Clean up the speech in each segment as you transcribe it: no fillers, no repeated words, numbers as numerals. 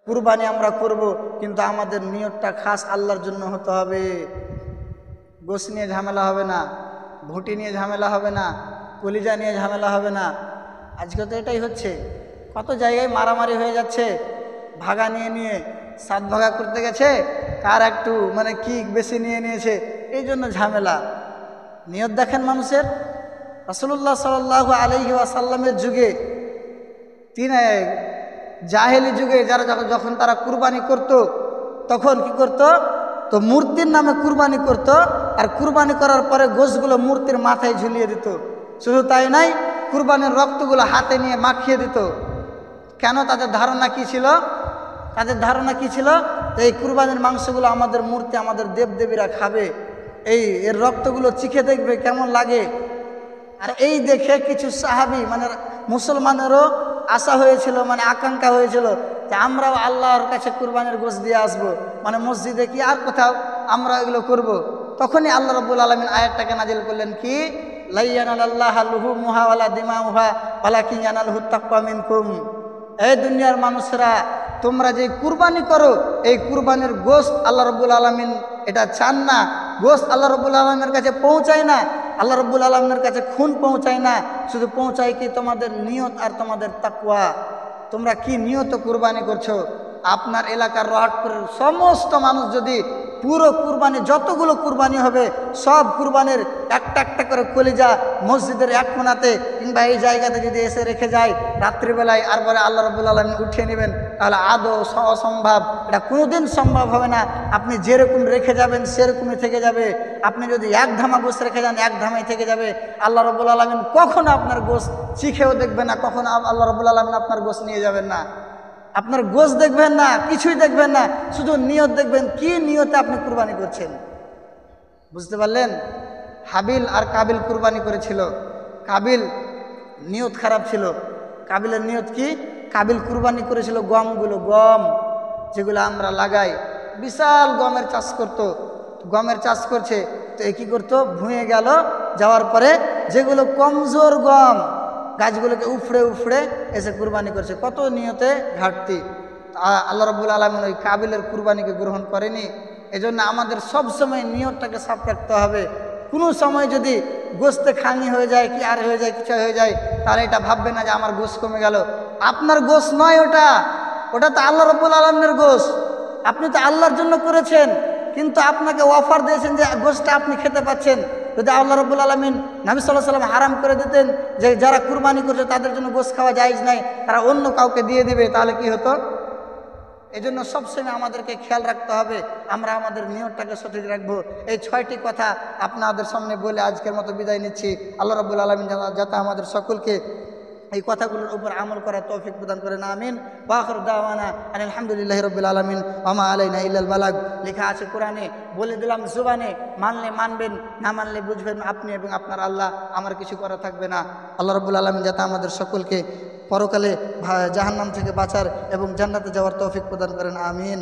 কুরবানি আমরা করব, কিন্তু আমাদের নিয়তটা খাস আল্লাহর জন্য হতে হবে। গোশ নিয়ে ঝামেলা হবে না, ভুটি নিয়ে ঝামেলা হবে না, কলিজা নিয়ে ঝামেলা হবে না। আজকে তো এটাই হচ্ছে, কত জায়গায় মারামারি হয়ে যাচ্ছে ভাগা নিয়ে নিয়ে। সাত ভাগা করতে গেছে, কার একটু মানে কি বেশি নিয়ে নিয়েছে, এই জন্য ঝামেলা। নিয়ত দেখেন মানুষের। রাসূলুল্লাহ সাল্লাল্লাহু আলাইহি ওয়াসাল্লামের যুগে, জাহেলি যুগে যারা যখন তারা কুরবানি করত, তখন কি করত, তো মূর্তির নামে কুরবানি করত, আর কুরবানি করার পরে গোশগুলো মূর্তির মাথায় ঝুলিয়ে দিত। শুধু তাই নাই, কুরবানির রক্তগুলো হাতে নিয়ে মাখিয়ে দিত। কেন? তাদের ধারণা কি ছিল? তাদের ধারণা কি ছিল? যে এই কুরবানির মাংসগুলো আমাদের মূর্তি, আমাদের দেবদেবীরা খাবে, এর রক্তগুলো চিখে দেখবে কেমন লাগে। আর এই দেখে কিছু সাহাবী মানে মুসলমানেরও আশা হয়েছিল, মানে আকাঙ্ক্ষা হয়েছিল যে আমরাও আল্লাহর কাছে কুরবানির গোশত দিয়ে আসবো, মানে মসজিদে কি আর কোথাও আমরা এগুলো করব। তখনই আল্লাহ রাব্বুল আলামিন আয়াতটাকে নাজিল করলেন কি, লা ইয়ানালাল্লাহু লুহুমুহা ওয়ালা দিমাউহা ওয়ালাকিন ইয়ানালুহুত তাকওয়া মিনকুম। এই দুনিয়ার মানুষরা, তোমরা যে কুরবানি করো, এই কুরবানির গোশত আল্লাহ রাব্বুল আলামিন এটা চান না। গোশত আল্লাহ রাব্বুল আলামিনের কাছে পৌঁছায় না, আল্লাহ রাব্বুল আলামিনের কাছে খুন পৌঁছায় না, শুধু পৌঁছায় কি তোমাদের নিয়ত আর তোমাদের তাকওয়া। তোমরা কি নিয়ত কুরবানি করছো? আপনার এলাকার রহাটপুরের সমস্ত মানুষ যদি পুরো কুরবানি, যতগুলো কুরবানি হবে সব কুরবানির একটা একটা করে কলিজা মসজিদের এক কোণাতে কিংবা এই জায়গাতে যদি এসে রেখে যায় রাত্রিবেলায়, আর পরে আল্লাহ রাব্বুল আলামিন উঠিয়ে নেবেন, তাহলে আদৌ অসম্ভব, এটা কোনোদিন সম্ভব হবে না। আপনি যেরকম রেখে যাবেন সেরকমই থেকে যাবে। আপনি যদি এক ধামা গোশ রেখে যান, এক ধামাই থেকে যাবে। আল্লাহ রাব্বুল আলামিন কখনো আপনার গোশ চিখেও দেখবেন না, কখনো আল্লাহ রাব্বুল আলামিন আপনার গোশ নিয়ে যাবেন না। আপনার গোশ দেখবেন না, কিছুই দেখবেন না, শুধু নিয়ত দেখবেন, কি নিয়তে আপনি কুরবানি করছেন। বুঝতে পারলেন? হাবিল আর কাবিল কুরবানি করেছিল। কাবিল নিয়ত খারাপ ছিল। কাবিলের নিয়ত কি? কাবিল কুরবানি করেছিল গমগুলো, গম যেগুলো আমরা লাগাই, বিশাল গমের চাষ করত। গমের চাষ করছে, তো এ কী করতো, ভুঁয়ে গেল, যাওয়ার পরে যেগুলো কমজোর গম, গাছগুলোকে উফড়ে উফড়ে এসে কুরবানি করছে। কত নিয়তে ঘাটতি। আল্লাহ রাব্বুল আলামিন ওই কাবিলের কুরবানিকে গ্রহণ করেনি। এজন্য আমাদের সব সময় নিয়তটাকে সাফ রাখতে হবে। কোনো সময় যদি গোশতে খাঙি হয়ে যায়, কি আর হয়ে যায়, কিছু হয়ে যায়, তাহলে এটা ভাববে না যে আমার গোশ কমে গেল। আপনার গোশ নয় ওটা, ওটা তো আল্লাহ রাব্বুল আলামিনের গোশ। আপনি তো আল্লাহর জন্য করেছেন, কিন্তু আপনাকে অফার দিয়েছেন যে গোশটা আপনি খেতে পাচ্ছেন। যদি আল্লাহ রাব্বুল আলামিন, নবী সাল্লাল্লাহু আলাইহি ওয়াসাল্লাম হারাম করে দিতেন যে যারা কুরবানি করছে তাদের জন্য গোশ খাওয়া জায়েজ নাই, তারা অন্য কাউকে দিয়ে দিবে, তাহলে কি হতো? এজন্য সবসময় আমাদেরকে খেয়াল রাখতে হবে, আমরা আমাদের নিয়তটাকে সঠিক রাখবো। এই 6টি কথা আপনাদের সামনে বলে আজকের মতো বিদায় নিচ্ছি। আল্লাহ রাব্বুল আলামিন যাতে আমাদের সকলকে এই কথাগুলোর উপর আমল করার তৌফিক প্রদান করেন, আমিন। ওয়া আখিরু দাওয়ানা আলহামদুলিল্লাহি রাব্বিল আলামিন ওয়া মা আলাইনা ইল্লাল বালাগ। লেখা আছে কোরআনে, বলে দিলাম জুবানে, মানলে মানবেন, না মানলে বুঝবেন আপনি এবং আপনার আল্লাহ, আমার কিছু করা থাকবে না। আল্লাহ রাব্বুল আলামিন যাতে আমাদের সকলকে পরকালে জাহান্নাম থেকে বাঁচার এবং জান্নাতে যাওয়ার তৌফিক প্রদান করেন, আমিন।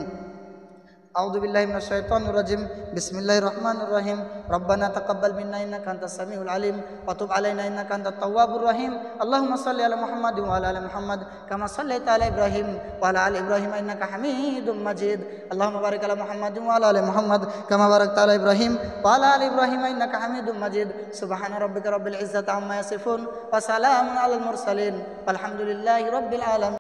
আউযু বিল্লাহি মিনাশ শাইতানির রাজিম। বিসমিল্লাহির রহমানির রহিম। রব্বানা তাকাব্বাল মিন্না ইন্নাকা আনতাস সামিউল আলিম ওয়া তুব আলাইনা ইন্নাকা আনতাত তাওয়াবুর রহিম। আল্লাহুম্মা সাল্লি আলা মুহাম্মাদিন ওয়া আলা আলি মুহাম্মাদ কামা সাল্লাইতা আলা ইব্রাহিম ওয়া আলা আলি ইব্রাহিম ইন্নাকা হামিদুম মাজিদ। আল্লাহুম্মা বারিক আলা মুহাম্মাদিন ওয়া আলা আলি মুহাম্মাদ কামা বারাকতা আলা ইব্রাহিম ওয়া আলা আলি ইব্রাহিম ইন্নাকা হামিদুম মাজিদ। সুবহানা রাব্বিকা রাব্বিল ইজ্জাতি আম্মা ইয়াসিফুন ওয়া সালামুন আলাল মুরসালিন ওয়ালহামদুলিল্লাহি রাব্বিল আলামিন।